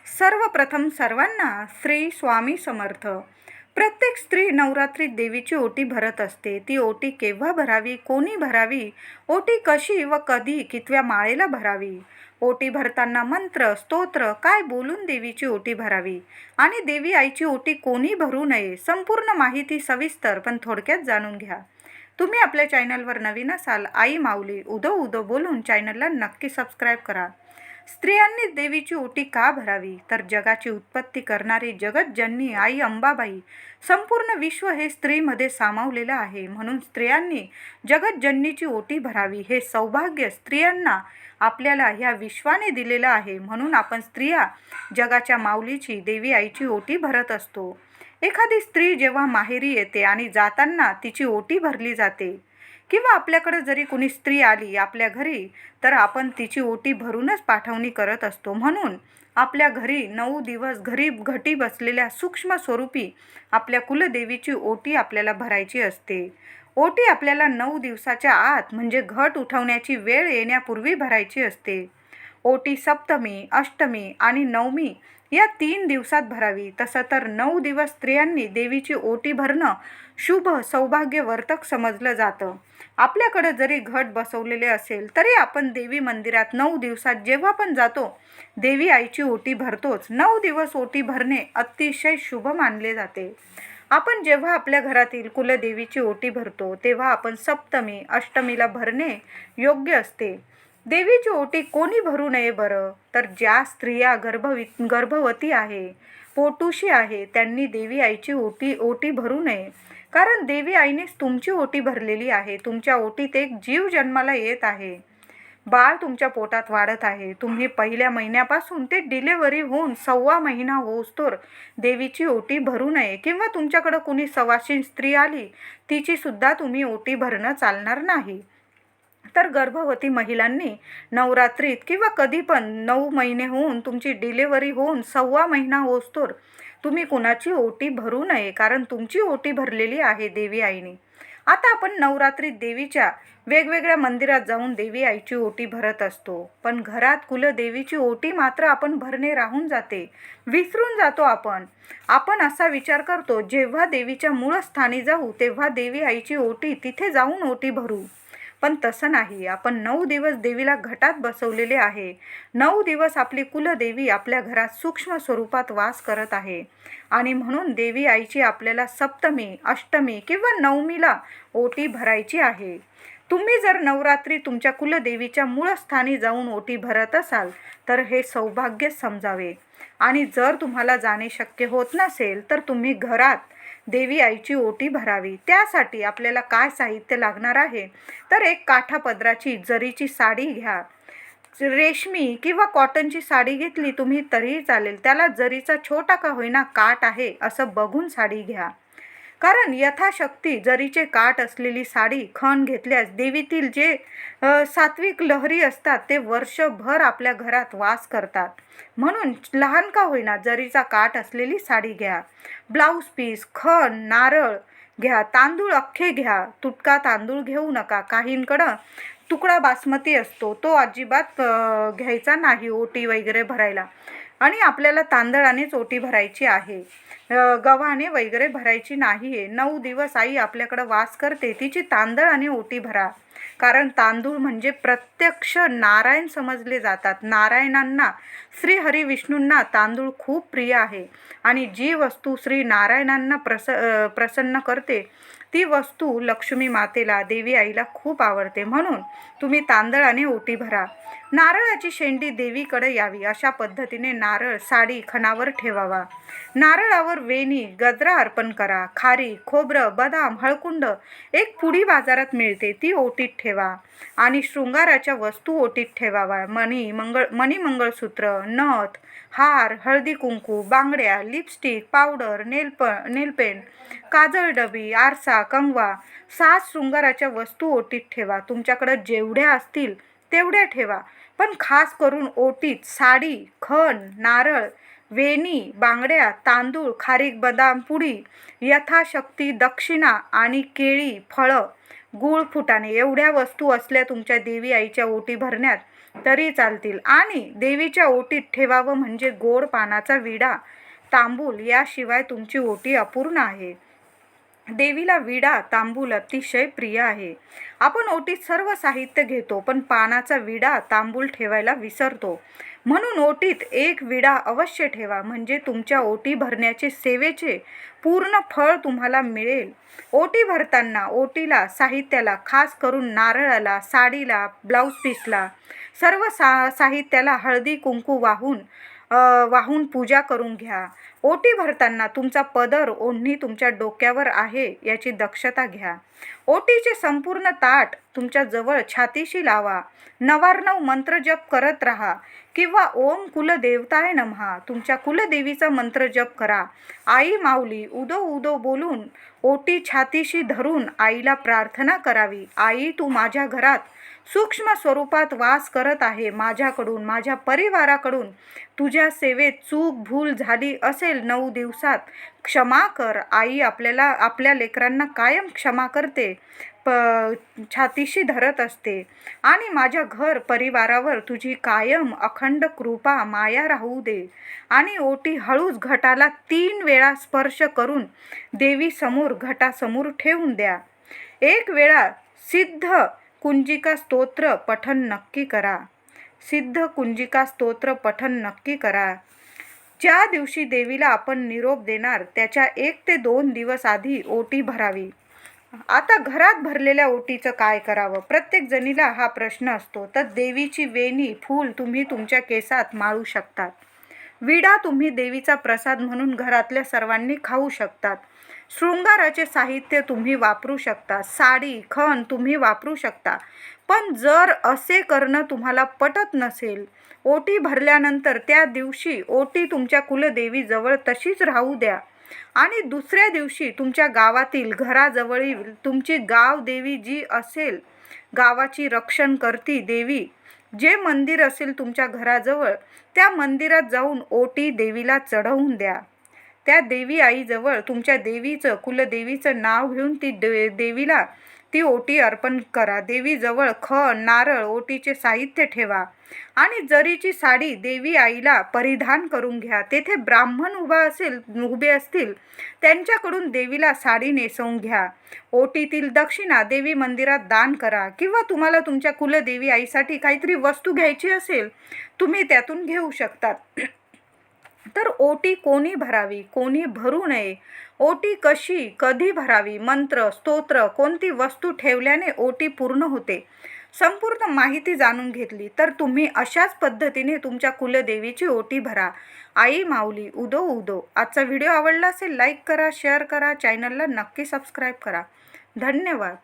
सर्वप्रथम सर्वांना श्री स्वामी समर्थ. प्रत्येक स्त्री नवरात्रीत देवीची ओटी भरत असते. ती ओटी केव्हा भरावी, कोणी भरावी, ओटी कशी व कधी, कितव्या माळेला भरावी, ओटी भरताना मंत्र स्तोत्र काय बोलून देवीची ओटी भरावी आणि देवी आईची ओटी कोणी भरू नये, संपूर्ण माहिती सविस्तर पण थोडक्यात जाणून घ्या. तुम्ही आपल्या चॅनलवर नवीन असाल, आई माऊली उदो उदो बोलून चॅनलला नक्की सबस्क्राईब करा. स्त्रियांनी देवीची ओटी का भरावी, तर जगाची उत्पत्ती करणारी जगतजननी आई अंबाबाई, संपूर्ण विश्व हे स्त्रीमध्ये सामावलेलं आहे. म्हणून स्त्रियांनी जगतजननीची ओटी भरावी. हे सौभाग्य स्त्रियांना आपल्याला ह्या विश्वाने दिलेलं आहे. म्हणून आपण स्त्रिया जगाच्या माऊलीची देवी आईची ओटी भरत असतो. एखादी स्त्री जेव्हा माहेरी येते आणि जाताना तिची ओटी भरली जाते, किंवा आपल्याकडे जरी कुणी स्त्री आली आपल्या घरी, तर आपण तिची ओटी भरूनच पाठवणी करत असतो. म्हणून आपल्या घरी 9 दिवस घरी घटी बसलेल्या सूक्ष्म स्वरूपी आपल्या कुलदेवीची ओटी आपल्याला भरायची असते. ओटी आपल्याला 9 दिवसाच्या आत म्हणजे घट उठवण्याची वेळ येण्यापूर्वी भरायची असते. ओटी सप्तमी, अष्टमी आणि नवमी या 3 दिवसात भरावी. तसं तर 9 दिवस स्त्रियांनी देवीची ओटी भरणं शुभ सौभाग्यवर्तक समजलं जातं. आपल्याकडे जरी घट बसवलेले असेल तरी आपण देवी मंदिरात 9 दिवसात जेव्हा पण जातो, देवी आईची ओटी भरतोच. 9 दिवस ओटी भरणे अतिशय शुभ मानले जाते. आपण जेव्हा आपल्या घरातील कुलदेवीची ओटी भरतो तेव्हा आपण सप्तमी अष्टमीला भरणे योग्य असते. देवीची ओटी कोणी भरू नये बरं, तर ज्या स्त्रिया गर्भवती आहे, पोटुशी आहे, त्यांनी देवी आईची ओटी भरू नये. कारण देवी आईनेच तुमची ओटी भरलेली आहे. तुमच्या ओटीत एक जीव जन्माला येत आहे. बाळ तुमच्या पोटात वाढत आहे. तुम्ही पहिल्या महिन्यापासून ते डिलेव्हरी होऊन 1.25 महिना होऊस्तोवर देवीची ओटी भरू नये. किंवा तुमच्याकडं कुणी सवाशीण स्त्री आली, तिची सुद्धा तुम्ही ओटी भरणं चालणार नाही. तर गर्भवती महिलांनी नवरात्रीत किंवा कधी पण 9 महिने होऊन तुमची डिलेव्हरी होऊन 1.25 महिना होऊस्तोवर तुम्ही कुणाची ओटी भरू नये. कारण तुमची ओटी भरलेली आहे देवी आईने. आता आपण नवरात्रीत देवीच्या वेगवेगळ्या मंदिरात जाऊन देवी आईची ओटी भरत असतो. पण घरात कुलदेवीची ओटी मात्र आपण भरणे राहून जाते, विसरून जातो. आपण असा विचार करतो जेव्हा देवीच्या मूळ स्थानी जाऊ तेव्हा देवी आईची ओटी तिथे जाऊन ओटी भरू. पण तसं नाही. आपण 9 दिवस देवीला घटात बसवलेले आहे. 9 दिवस आपली कुलदेवी आपल्या घरात सूक्ष्म स्वरूपात वास करत आहे. आणि म्हणून देवी आईची आपल्याला सप्तमी, अष्टमी किंवा नवमीला ओटी भरायची आहे. तुम्ही जर नवरात्री तुमच्या कुलदेवीच्या मूळ स्थानी जाऊन ओटी भरत असाल तर हे सौभाग्य समजावे. आणि जर तुम्हाला जाणे शक्य होत नसेल तर तुम्ही घरात देवी आईची ओटी भरावी. त्यासाठी आपल्याला काय साहित्य लागणार आहे, तर एक काठापदराची जरीची साडी घ्या. रेशमी किंवा कॉटनची साडी घेतली तुम्ही तरीही चालेल. त्याला जरीचा छोटा का होईना काठ आहे असं बघून साडी घ्या. कारण यथाशक्ती जरीचे काठ असलेली साडी खण घेतल्यास देवीतील जे सात्विक लहरी असतात ते वर्षभर आपल्या घरात वास करतात. म्हणून लहान का होईना जरीचा काठ असलेली साडी घ्या. ब्लाऊज पीस, खण, नारळ घ्या. तांदूळ अख्खे घ्या. तुटका तांदूळ घेऊ नका. काहींकडं तुकडा बासमती असतो, तो अजिबात घ्यायचा नाही ओटी वगैरे भरायला. आणि आपल्याला तांदळानेच ओटी भरायची आहे, गव्हाने वगैरे भरायची नाही आहे. 9 दिवस आई आपल्याकडं वास करते, तिची तांदळाने ओटी भरा. कारण तांदूळ म्हणजे प्रत्यक्ष नारायण समजले जातात. नारायणांना, श्री हरी विष्णूंना तांदूळ खूप प्रिय आहे. आणि जी वस्तू श्री नारायणांना प्रसन्न करते ती वस्तू लक्ष्मी मातेला, देवी आईला खूप आवडते. म्हणून तुम्ही तांदळाने ओटी भरा. नारळाची शेंडी देवीकडे यावी अशा पद्धतीने नारळ साडी खणावर ठेवावा. नारळावर वेणी, गजरा अर्पण करा. खारी, खोबरं, बदाम, हळकुंड एक पुडी बाजारात मिळते, ती ओटीत ठेवा. आणि शृंगाराच्या वस्तू ओटीत ठेवावा. मणी मंगळसूत्र, नथ, हार, हळदी कुंकू, बांगड्या, लिपस्टिक, पावडर, नेलपेंट, काजळ डबी, आरसा, कंगवा, 7 शृंगाराच्या वस्तू ओटीत ठेवा. तुमच्याकडे जेवढ्या असतील तेवढ्या ठेवा. पण खास करून ओटीत साडी, खण, नारळ, वेणी, बांगड्या, तांदूळ, खारीक, बदाम पुडी, यथाशक्ती दक्षिणा आणि केळी, फळं, गूळ, फुटाणे एवढ्या वस्तू असल्या तुमच्या देवी आईच्या ओटी भरण्यात तरी चालतील. आणि देवीच्या ओटीत ठेवावं म्हणजे गोड पानाचा विडा, तांबूल, याशिवाय तुमची ओटी अपूर्ण आहे. देवीला विडा तांबूल अतिशय प्रिय आहे. आपण ओटीत सर्व साहित्य घेतो, पण पानाचा विडा तांबूल ठेवायला विसरतो. म्हणून ओटीत एक विडा अवश्य ठेवा, म्हणजे तुमच्या ओटी भरण्याचे सेवेचे पूर्ण फळ तुम्हाला मिळेल. ओटी भरताना ओटीला, साहित्याला, खास करून नारळाला, साडीला, ब्लाऊज पीसला, सर्व साहित्याला हळदी कुंकू वाहून पूजा करून घ्या. ओटी भरताना तुमचा पदर, ओढणी तुमच्या डोक्यावर आहे याची दक्षता घ्या. ओटीचे संपूर्ण ताट तुमच्या जवळ छातीशी लावा. नवार्णव मंत्र जप करत राहा किंवा ओम कुलदेवताय नमः तुमच्या कुलदेवीचा मंत्र जप करा. आई माऊली उदो उदो बोलून ओटी छातीशी धरून आईला प्रार्थना करावी. आई, तू माझ्या घरात सूक्ष्म स्वरूपात वास करत आहे. माझ्याकडून, माझ्या परिवाराकडून तुझ्या सेवेत चूक भूल झाली असेल 9 दिवसात, क्षमा कर. आई आपल्या लेकरांना कायम क्षमा करते, छातीशी धरत असते. आणि माझ्या घर परिवारावर तुझी कायम अखंड कृपा माया राहू दे. आणि ओटी हळूच घटाला 3 वेळा स्पर्श करून देवीसमोर, घटासमोर ठेवून द्या. 1 वेळा सिद्ध कुंजिका स्तोत्र पठण नक्की करा. सिद्ध कुंजिका स्तोत्र पठण नक्की करा. ज्या दिवशी देवीला आपण निरोप देणार त्याच्या 1 ते 2 दिवस आधी ओटी भरावी. आता घरात भरलेल्या ओटीचं काय करावं? प्रत्येक जणीला हा प्रश्न असतो. तर देवीची वेणी, फूल तुम्ही तुमच्या केसात माळू शकतात. विडा तुम्ही देवीचा प्रसाद म्हणून घरातल्या सर्वांनी खाऊ शकतात. शृंगाराचे साहित्य तुम्ही वापरू शकता. साडी, खण तुम्ही वापरू शकता. पण जर असे करणं तुम्हाला पटत नसेल, ओटी भरल्यानंतर त्या दिवशी ओटी तुमच्या कुलदेवीजवळ तशीच राहू द्या. आणि दुसऱ्या दिवशी तुमच्या गावातील, घराजवळील तुमची गाव देवी जी असेल, गावाची रक्षण करती देवी, जे मंदिर असेल तुमच्या घराजवळ, त्या मंदिरात जाऊन ओटी देवीला चढवून द्या. त्या देवी आईजवळ तुमच्या देवीचं, कुलदेवीचं नाव घेऊन देवीला ती ओटी अर्पण करा. देवीजवळ खण, नारळ, ओटीचे साहित्य ठेवा. आणि जरीची साडी देवी आईला परिधान करून घ्या. तेथे ब्राह्मण उभे असतील त्यांच्याकडून देवीला साडी नेसवून घ्या. ओटीतील दक्षिणा देवी मंदिरात दान करा. किंवा तुम्हाला तुमच्या कुलदेवी आईसाठी काहीतरी वस्तू घ्यायची असेल, तुम्ही त्यातून घेऊ शकतात. तर ओटी कोणी भरावी, कोणी भरू नये, ओटी कशी, कधी भरावी, मंत्र, स्तोत्र, कोणती वस्तू ठेवल्याने ओटी पूर्ण होते, संपूर्ण माहिती जाणून घेतली तर तुम्ही अशाच पद्धतीने तुमच्या कुलदेवीची ओटी भरा. आई माऊली उदो उदो. आजचा व्हिडिओ आवडला असेल लाईक करा, शेअर करा, चॅनलला नक्की सबस्क्राईब करा. धन्यवाद.